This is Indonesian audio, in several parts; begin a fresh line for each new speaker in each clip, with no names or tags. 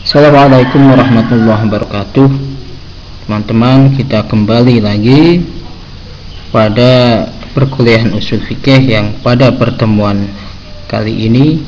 Assalamualaikum warahmatullahi wabarakatuh. Teman-teman, kita kembali lagi pada perkuliahan usul fikih yang pada pertemuan kali ini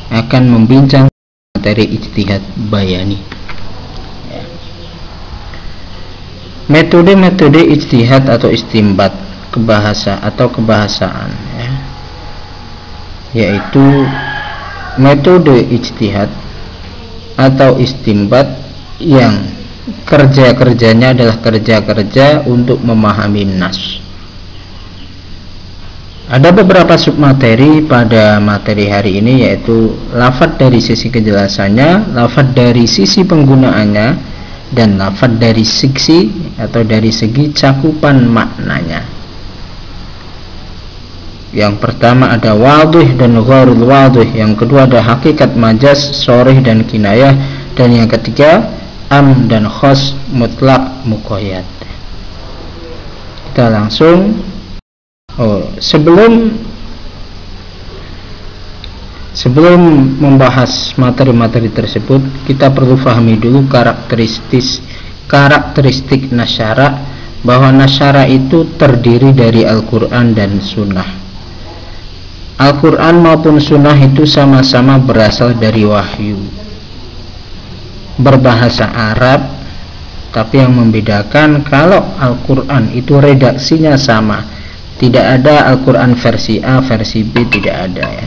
akan membincang materi ijtihad bayani. Metode-metode ijtihad atau istimbat kebahasaan, yaitu metode ijtihad atau istimbat yang kerja-kerjanya adalah kerja-kerja untuk memahami nas. Ada beberapa submateri pada materi hari ini, yaitu lafadz dari sisi kejelasannya, lafadz dari sisi penggunaannya, dan lafadz dari sisi atau dari segi cakupan maknanya. Yang pertama ada wadih dan ghairul wadih, yang kedua ada hakikat majaz, sharih dan kinayah, dan yang ketiga am dan khas, mutlak, muqayyad. Kita langsung sebelum membahas materi-materi tersebut, kita perlu pahami dulu karakteristik nasyara, bahwa nasyara itu terdiri dari Al-Quran dan Sunnah. Al-Quran maupun Sunnah itu sama-sama berasal dari wahyu, berbahasa Arab, tapi yang membedakan kalau Al-Quran itu redaksinya sama, tidak ada Al-Quran versi A, versi B, tidak ada ya.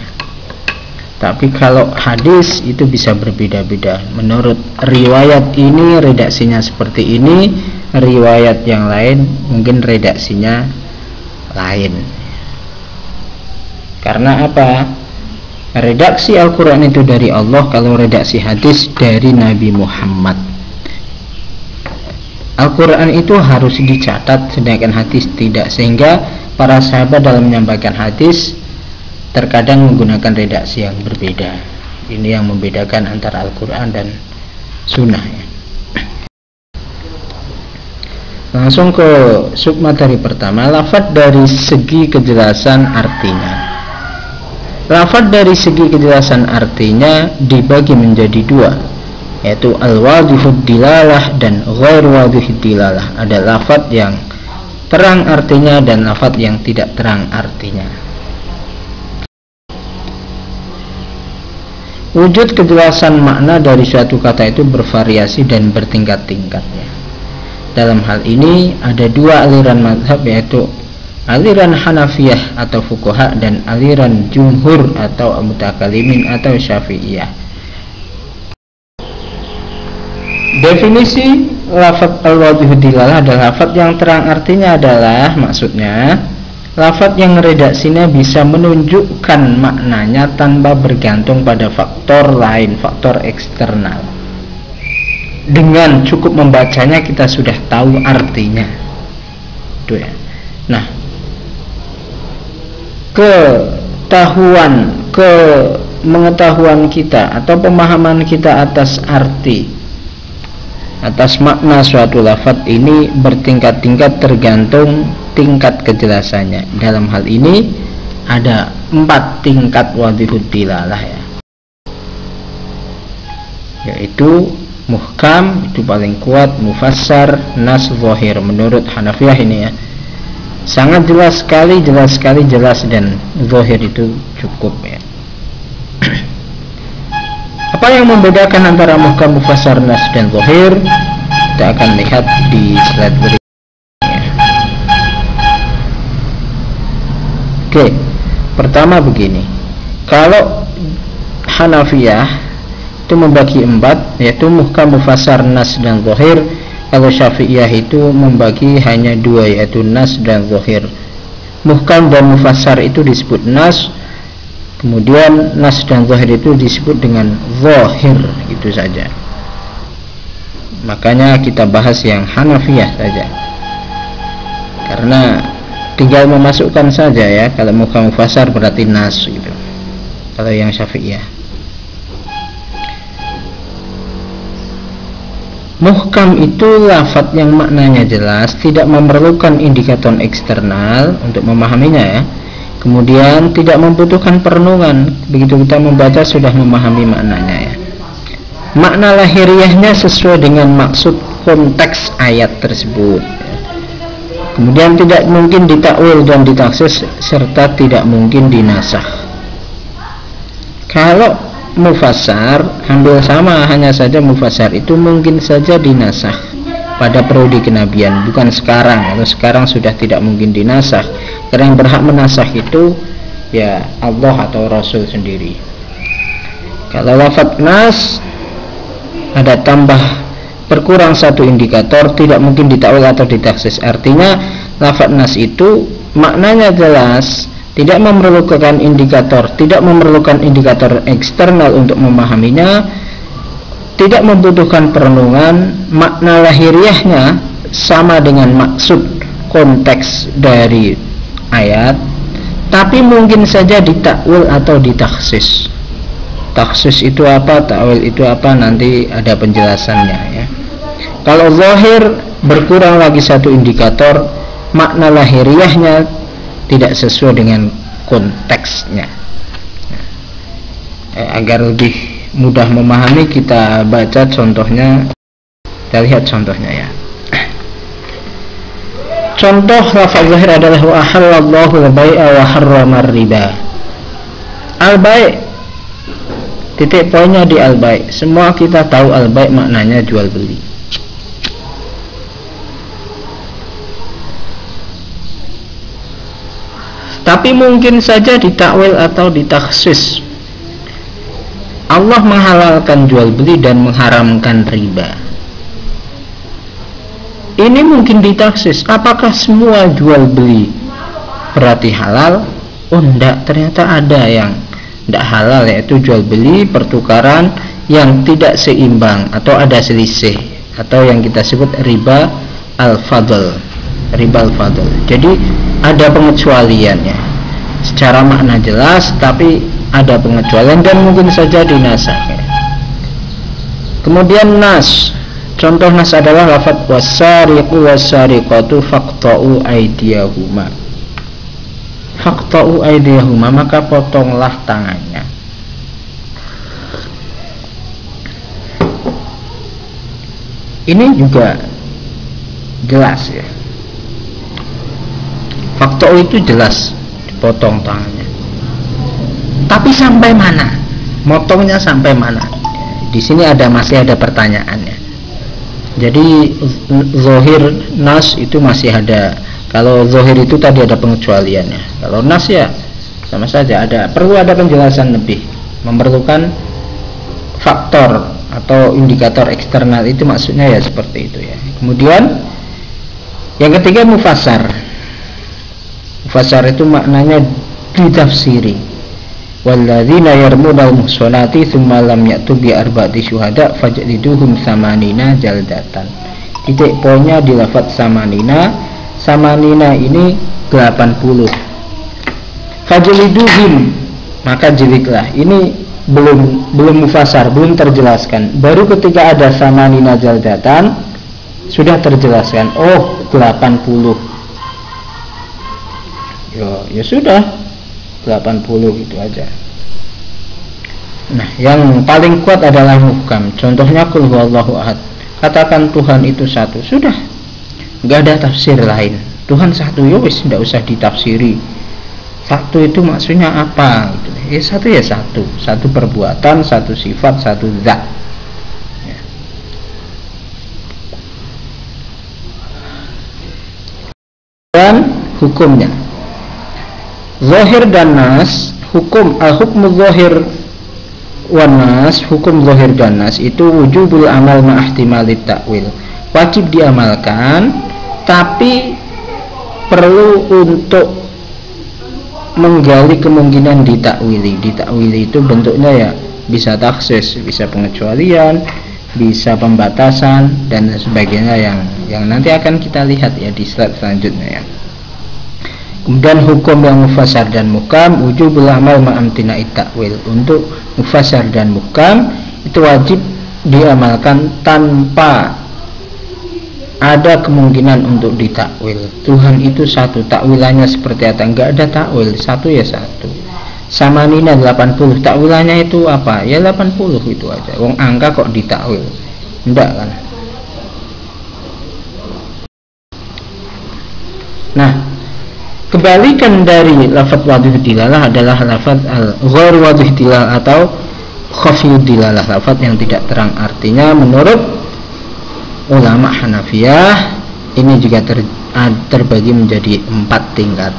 Tapi kalau hadis itu bisa berbeda-beda. Menurut riwayat ini redaksinya seperti ini, riwayat yang lain mungkin redaksinya lain. Karena apa? Redaksi Al-Quran itu dari Allah, kalau redaksi hadis dari Nabi Muhammad. Al-Quran itu harus dicatat, sedangkan hadis tidak, sehingga para sahabat dalam menyampaikan hadis terkadang menggunakan redaksi yang berbeda. Ini yang membedakan antara Al-Quran dan Sunnah ya. Langsung ke submateri pertama, lafadz dari segi kejelasan artinya. Lafadz dari segi kejelasan artinya dibagi menjadi dua, yaitu al-wadihud dilalah dan ghair wadihud dilalah. Ada lafadz yang terang artinya dan lafadz yang tidak terang artinya. Wujud kejelasan makna dari suatu kata itu bervariasi dan bertingkat-tingkatnya. Dalam hal ini ada dua aliran mazhab, yaitu aliran Hanafiyah atau fuqaha dan aliran jumhur atau mutakalimin atau syafi'iyah. Definisi lafadz al-wadihud dilalah adalah lafadz yang terang artinya adalah, maksudnya lafadz yang redaksinya bisa menunjukkan maknanya tanpa bergantung pada faktor lain, faktor eksternal. Dengan cukup membacanya kita sudah tahu artinya. Itu ya. Nah, pengetahuan kita atau pemahaman kita atas arti, atas makna suatu lafadz ini bertingkat-tingkat tergantung tingkat kejelasannya. Dalam hal ini ada 4 tingkat wadihud dilalah ya, yaitu muhkam, itu paling kuat, mufassar, nas, zahir. Menurut Hanafiyah ini ya, sangat jelas sekali, jelas, dan zahir itu cukup ya. Apa yang membedakan antara muhkam, mufassar, nas, dan zahir? Kita akan lihat di slide berikutnya. Oke, pertama begini. Kalau Hanafiyah itu membagi 4, yaitu muhkam, mufassar, nas, dan zahir. Kalau Syafi'iyah itu membagi hanya 2, yaitu nas dan zahir. Muhkam dan mufassar itu disebut nas, kemudian nas dan zahir itu disebut dengan zahir, itu saja. Makanya kita bahas yang Hanafiyah saja, karena tinggal memasukkan saja ya. Kalau muhkam, mufassar berarti nas gitu. Kalau yang Syafi'iyah, muhkam itu lafadz yang maknanya jelas, tidak memerlukan indikator eksternal untuk memahaminya ya. Kemudian tidak membutuhkan perenungan, begitu kita membaca sudah memahami maknanya ya. makna lahiriahnya sesuai dengan maksud konteks ayat tersebut. Kemudian tidak mungkin ditakwil dan ditaksis serta tidak mungkin dinasakh. Kalau mufassar hampir sama, hanya saja mufassar itu mungkin saja dinasakh pada periode kenabian, bukan sekarang. Kalau sekarang sudah tidak mungkin dinasakh, karena yang berhak menasakh itu ya Allah atau Rasul sendiri. Kalau lafaz nas ada tambah berkurang satu indikator, tidak mungkin ditakwil atau ditaksis. Artinya lafaz nas itu maknanya jelas, tidak memerlukan indikator eksternal untuk memahaminya, tidak membutuhkan perenungan, makna lahiriahnya sama dengan maksud konteks dari ayat, tapi mungkin saja ditakwil atau ditaksis. Taksis itu apa, takwil itu apa, nanti ada penjelasannya ya. Kalau zahir berkurang lagi satu indikator, makna lahiriahnya tidak sesuai dengan konteksnya. Agar lebih mudah memahami, kita baca contohnya, kita lihat contohnya ya. Contoh lafaz zahir adalah wa ahallallahu al-bai'a wa harrama riba. Al-bai', titik poinnya di al-bai'. Semua kita tahu al-bai' maknanya jual beli. Tapi mungkin saja ditakwil atau ditaksis. Allah menghalalkan jual beli dan mengharamkan riba. Ini mungkin ditaksis. Apakah semua jual beli berarti halal? Oh enggak, ternyata ada yang tidak halal, yaitu jual beli pertukaran yang tidak seimbang atau ada selisih, atau yang kita sebut riba al-fadl. Riba al-fadl. Jadi ada pengecualiannya. Secara makna jelas, tapi ada pengecualian dan mungkin saja dinasakh. Kemudian nas. Contoh nas adalah lafaz wasariqu wasariqatu faqta'u aydiyahuma. Faqta'u aydiyahuma, maka potonglah tangannya. Ini juga jelas ya. Faqta'u itu jelas, dipotong tangannya. Tapi sampai mana? Motongnya sampai mana? Di sini masih ada pertanyaannya. Jadi zahir nas itu masih ada. Kalau zahir itu tadi ada pengecualiannya. Kalau nas ya sama saja, perlu ada penjelasan lebih, memerlukan faktor atau indikator eksternal, itu maksudnya ya seperti itu ya. Kemudian yang ketiga mufassar. Mufassar itu maknanya ditafsiri. Walladzina yarmunal muhsanati tsumma lam ya'tu bi arba'ati syuhada fajliduhum samanina jaldatan. Titik poinnya di lafaz samanina. Samanina ini 80. Fajliduhum, maka jeliklah. Ini belum mufassar, belum terjelaskan. Baru ketika ada samanina jaldatan sudah terjelaskan. Oh, 80. Ya sudah, 80 itu aja. Nah, yang paling kuat adalah muhkam. Contohnya qul huwallahu ahad. Katakan Tuhan itu satu, sudah. Enggak ada tafsir lain. Tuhan satu, ya wis, enggak usah ditafsiri. Satu itu maksudnya apa gitu. Ya satu ya satu. Satu perbuatan, satu sifat, satu zat. Ya. Dan hukumnya. Zahir dan nas, hukum al-hukmu zahir wan nas, hukum zahir dan nas itu wujubul amal ma'ihtimalit ta'wil. Wajib diamalkan, tapi perlu untuk menggali kemungkinan ditakwili. Ditakwili itu bentuknya ya bisa taksis, bisa pengecualian, bisa pembatasan dan sebagainya yang nanti akan kita lihat ya di slide selanjutnya ya. Kemudian hukum yang mufassar dan muhkam, wujubul amal ma'amtina'it ta'wil. Untuk mufassar dan muhkam itu wajib diamalkan tanpa ada kemungkinan untuk ditakwil. Tuhan itu satu, takwilannya seperti apa? Enggak ada takwil, satu ya satu. samanina 80. Takwilannya itu apa? Ya 80 itu aja. Wong angka kok ditakwil? Enggak kan? Nah, kebalikan dari lafaz wadih dilalah adalah lafaz al-ghair wadih dilalah atau khafiyud dilalah, lafaz yang tidak terang. Artinya menurut ulama Hanafiyah ini juga terbagi menjadi 4 tingkat,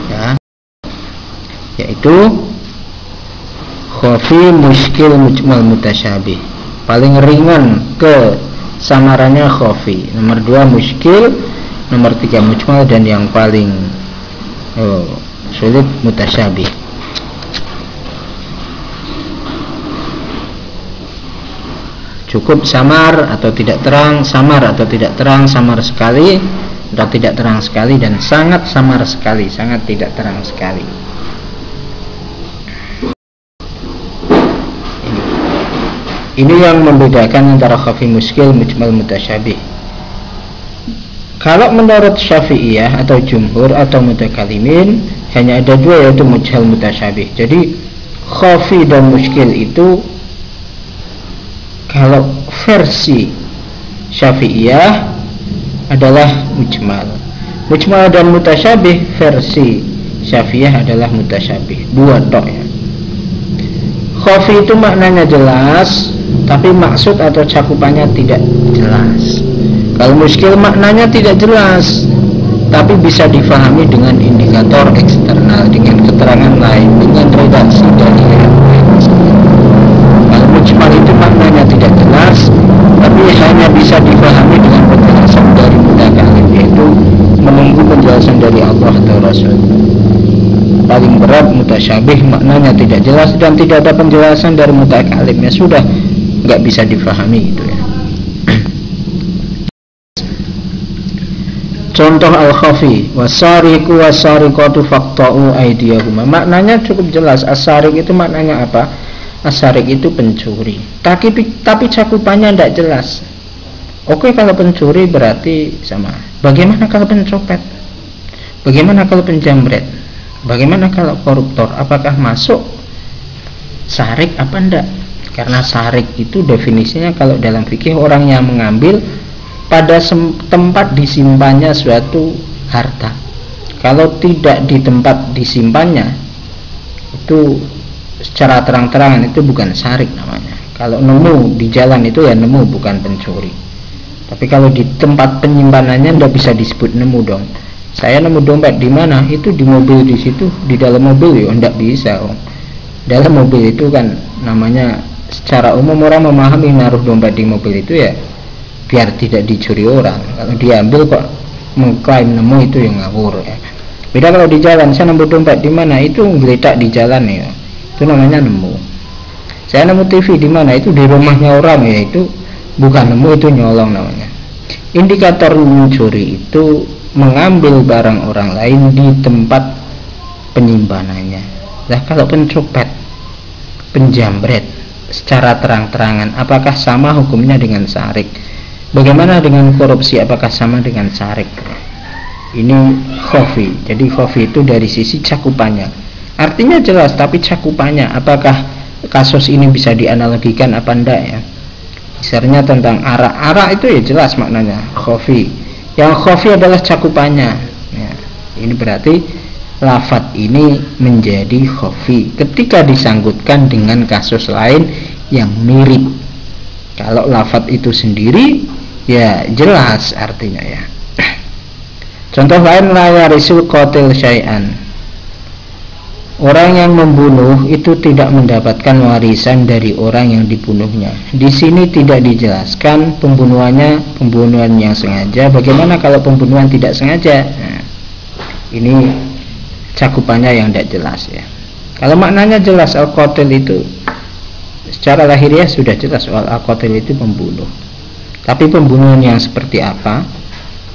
ya, yaitu khafi, muskil, mujmal, mutasyabih. Paling ringan ke samarannya khafi, nomor 2 muskil, nomor 3 mujmal, dan yang paling sulit mutasyabih. Cukup samar atau tidak terang, samar atau tidak terang, samar sekali atau tidak terang sekali, dan sangat samar sekali, sangat tidak terang sekali. Ini yang membedakan antara khafi, muskil, mujmal, mutasyabih. Kalau menurut Syafi'iyah atau jumhur atau mutakalimin hanya ada 2, yaitu mujmal, mutasyabih. Jadi khafi dan muskil itu kalau versi Syafi'iyah adalah mujmal. Mujmal dan mutasyabih versi Syafi'iyah adalah mutasyabih. 2 tok ya. Khafi itu maknanya jelas, tapi maksud atau cakupannya tidak jelas. Kalau muskil maknanya tidak jelas, tapi bisa difahami dengan indikator eksternal, dengan keterangan lain, dengan redaksi dari yang lain. Kalau mujmal itu maknanya tidak jelas, tapi hanya bisa difahami dengan penjelasan dari mutakalim, yaitu menunggu penjelasan dari Allah atau Rasul. Paling berat mutasyabih, maknanya tidak jelas dan tidak ada penjelasan dari mutakalim, ya sudah nggak bisa difahami gitu ya. Contoh al-khafi, wasariqu wasariqatu faqta'u aydiyahuma. Maknanya cukup jelas. As-sariq itu maknanya apa? As-sariq itu pencuri. Tapi cakupannya tidak jelas. Oke, kalau pencuri berarti sama. Bagaimana kalau pencopet? Bagaimana kalau penjamret? Bagaimana kalau koruptor? Apakah masuk sarik apa enggak? Karena sarik itu definisinya kalau dalam fikih orang yang mengambil pada tempat disimpannya suatu harta. Kalau tidak di tempat disimpannya, itu secara terang-terangan itu bukan sarik namanya. Kalau nemu di jalan itu ya nemu, bukan pencuri. Tapi kalau di tempat penyimpanannya tidak bisa disebut nemu dong. Saya nemu dompet di mana? Itu di mobil di situ, di dalam mobil ya tidak bisa. Dalam mobil itu kan namanya secara umum orang memahami naruh dompet di mobil itu ya biar tidak dicuri orang. Kalau diambil kok mengklaim nemu, itu yang ngawur ya. Beda kalau di jalan, saya nemu dompet di mana? Itu ngeletak di jalan ya. Itu namanya nemu. Saya nemu TV di mana? Itu di rumahnya orang ya. Itu bukan nemu, itu nyolong namanya. Indikator mencuri itu mengambil barang orang lain di tempat penyimpanannya. Nah, kalau pencopet, penjamret secara terang-terangan, apakah sama hukumnya dengan sarik? Bagaimana dengan korupsi? Apakah sama dengan sarik? Ini khafi. Jadi khafi itu dari sisi cakupannya. Artinya jelas, tapi cakupannya, apakah kasus ini bisa dianalogikan apa enggak ya? Misalnya tentang arak. Arak itu ya jelas maknanya khafi. Yang khafi adalah cakupannya. Ya, ini berarti lafadz ini menjadi khafi ketika disanggutkan dengan kasus lain yang mirip. Kalau lafadz itu sendiri ya jelas artinya ya. Contoh lain, la yarisul qatil syai'an. Orang yang membunuh itu tidak mendapatkan warisan dari orang yang dibunuhnya. Di sini tidak dijelaskan pembunuhan yang sengaja. Bagaimana kalau pembunuhan tidak sengaja? Nah, ini cakupannya yang tidak jelas ya. Kalau maknanya jelas, al-qatil itu secara lahiriah sudah jelas, al-qatil itu pembunuh. Tapi pembunuhan yang seperti apa?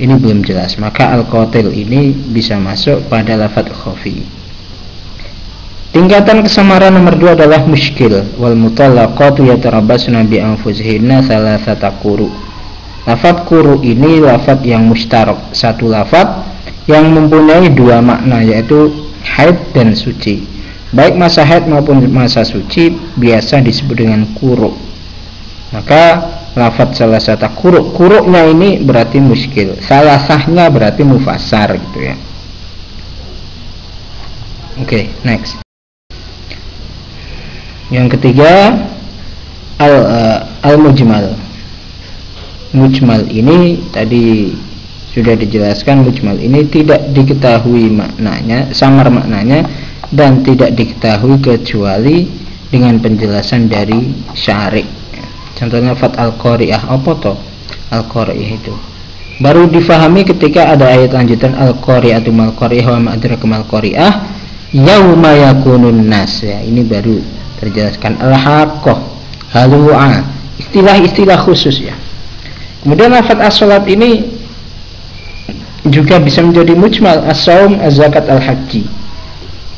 Ini belum jelas. Maka al-qatil ini bisa masuk pada lafadz khafi. Tingkatan kesamaran nomor 2 adalah muskil. Wal mutallaqatu yatarabbasna bi anfusihinna thalathata quru. Lafadz quru ini lafadz yang mustarok, satu lafadz yang mempunyai 2 makna, yaitu haid dan suci. Baik masa haid maupun masa suci biasa disebut dengan quru. Maka lafadz salasata quru, quruknya ini berarti muskil, salasahnya berarti mufassar gitu ya. Oke, next. Yang ketiga al-mujmal. Mujmal ini tadi sudah dijelaskan, mujmal ini tidak diketahui maknanya, samar maknanya, dan tidak diketahui kecuali dengan penjelasan dari syari'. Contohnya lafadz al-qari'ah, apa toh al-qari'ah itu? Baru difahami ketika ada ayat lanjutan al-qari'atu mal qari'ah wa ma adraka mal qari'ah yauma yakunun nas, ya, ini baru terjelaskan. Al-haqqah, halu'a, istilah-istilah khusus ya. Kemudian lafadz as-salat ini juga bisa menjadi mujmal, as-shaum, az-zakat, al-haji.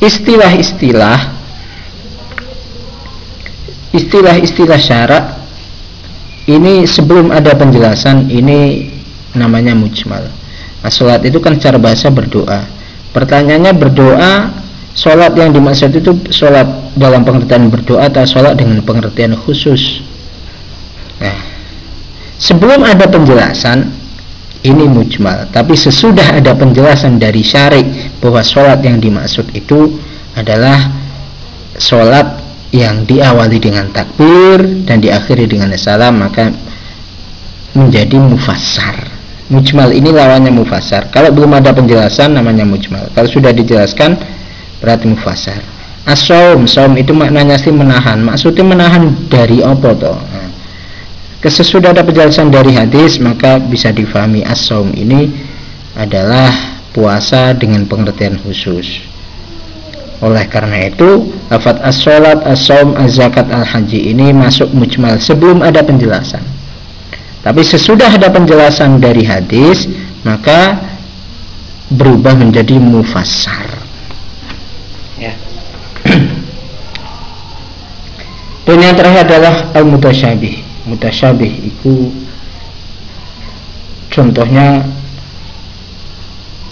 Istilah-istilah syarak ini sebelum ada penjelasan ini namanya mujmal. As-salat itu kan secara bahasa berdoa. Pertanyaannya, berdoa, salat yang dimaksud itu salat dalam pengertian berdoa atau salat dengan pengertian khusus? Nah, sebelum ada penjelasan ini mujmal, tapi sesudah ada penjelasan dari syari' bahwa sholat yang dimaksud itu adalah sholat yang diawali dengan takbir dan diakhiri dengan salam, maka menjadi mufassar. Mujmal ini lawannya mufassar. Kalau belum ada penjelasan namanya mujmal, kalau sudah dijelaskan berarti mufassar. As-shaum, shaum itu maknanya sih menahan. Maksudnya menahan dari apa toh? Sesudah ada penjelasan dari hadis, maka bisa difahami as-shaum ini adalah puasa dengan pengertian khusus. Oleh karena itu, lafadz as-shalat, as-shaum, az-zakat, al-haji ini masuk mujmal sebelum ada penjelasan. Tapi sesudah ada penjelasan dari hadis, maka berubah menjadi mufassar. Ya. Dan yang terakhir adalah al-mutasyabih. Mutasyabih itu contohnya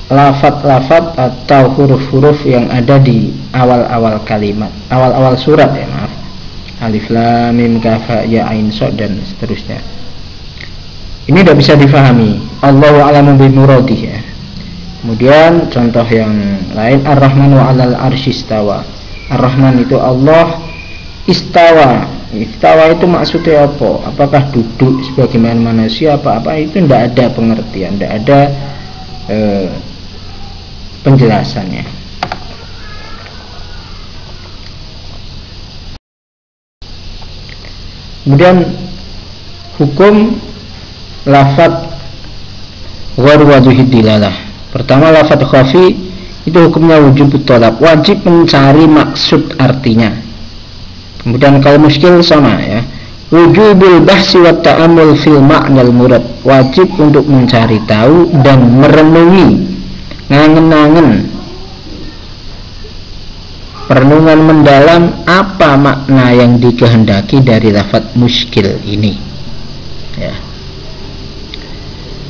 lafadz-lafadz atau huruf-huruf yang ada di awal-awal kalimat, awal-awal surat ya, maaf. Alif lam mim kaf ya ain shad dan seterusnya. Ini tidak bisa difahami. Allahu a'lamu bi muradih ya. Kemudian contoh yang lain, Ar-Rahmanu 'alal arsy istawa. Ar-Rahman itu Allah, istawa. Istawa itu maksudnya apa? Apakah duduk sebagaimana manusia apa-apa? Itu tidak ada pengertian, tidak ada penjelasannya. Kemudian hukum lafadz ghair wadhihid dilalah. Pertama, lafadz khafi itu hukumnya wujub thalab, wajib mencari maksud artinya. Kemudian kalau muskil sama ya, wujubul bahsi wa ta'ammul fil ma'nal murad, wajib untuk mencari tahu dan merenungi, ngangen-ngangen, perenungan mendalam apa makna yang dikehendaki dari lafadz muskil ini ya.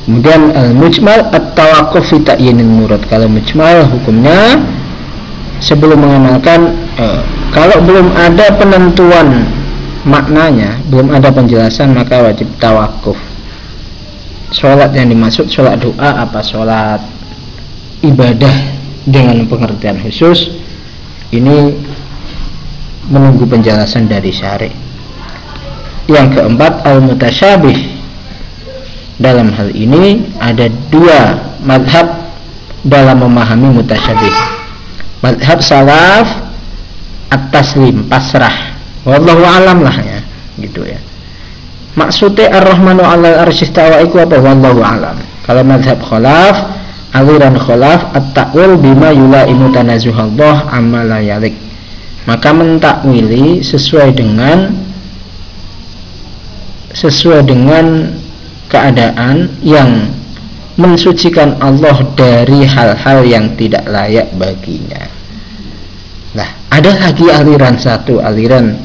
Kemudian al-mujmal at-tawaqquf fi ta'yinil murad. Kalau mujmal hukumnya sebelum mengamalkan, kalau belum ada penentuan maknanya, belum ada penjelasan, maka wajib tawakuf. Sholat yang dimaksud sholat doa apa sholat ibadah dengan pengertian khusus, ini menunggu penjelasan dari syari'. Yang keempat, al-mutasyabih. Dalam hal ini ada dua madhab dalam memahami mutasyabih. Madhab salaf at-taslim, pasrah, wallahu alam lah ya, gitu ya. Maksudnya ar-Rahmanu 'alal arsy istawa itu apa? Wallahu alam. Kalau madhab khalaf, aliran khalaf, at-ta'wil bima yulaimu tanazuhallah amma la yalik. Maka mentakwili sesuai dengan keadaan yang mensucikan Allah dari hal-hal yang tidak layak baginya. Nah, ada lagi aliran satu, aliran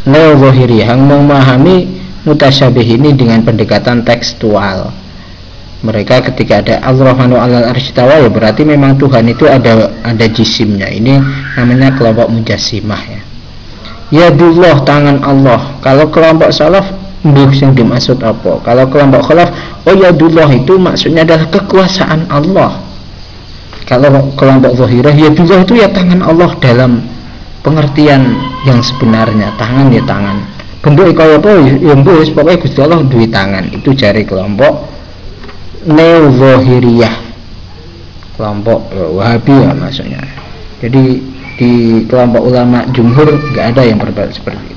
neo-zahiri yang memahami mutasyabih ini dengan pendekatan tekstual. Mereka ketika ada Ar-Rahmanu 'alal arsy istawa, ya berarti memang Tuhan itu ada jisimnya. Ini namanya kelompok Mujassimah ya. Yadullah, tangan Allah. Kalau kelompok salaf mbuh yang dimaksud apa? Kalau kelompok khalaf, oh yadullah itu maksudnya adalah kekuasaan Allah. Kalau kelompok Zahirah, yadullah itu ya tangan Allah dalam pengertian yang sebenarnya. Tangan ya tangan. Bentuk kaya apa ya mbuh pokoke Gusti Allah duwe tangan. Itu jari kelompok Neo-Zahiriyah, kelompok Wahabi ya maksudnya. Jadi di kelompok ulama jumhur nggak ada yang berpendapat seperti itu.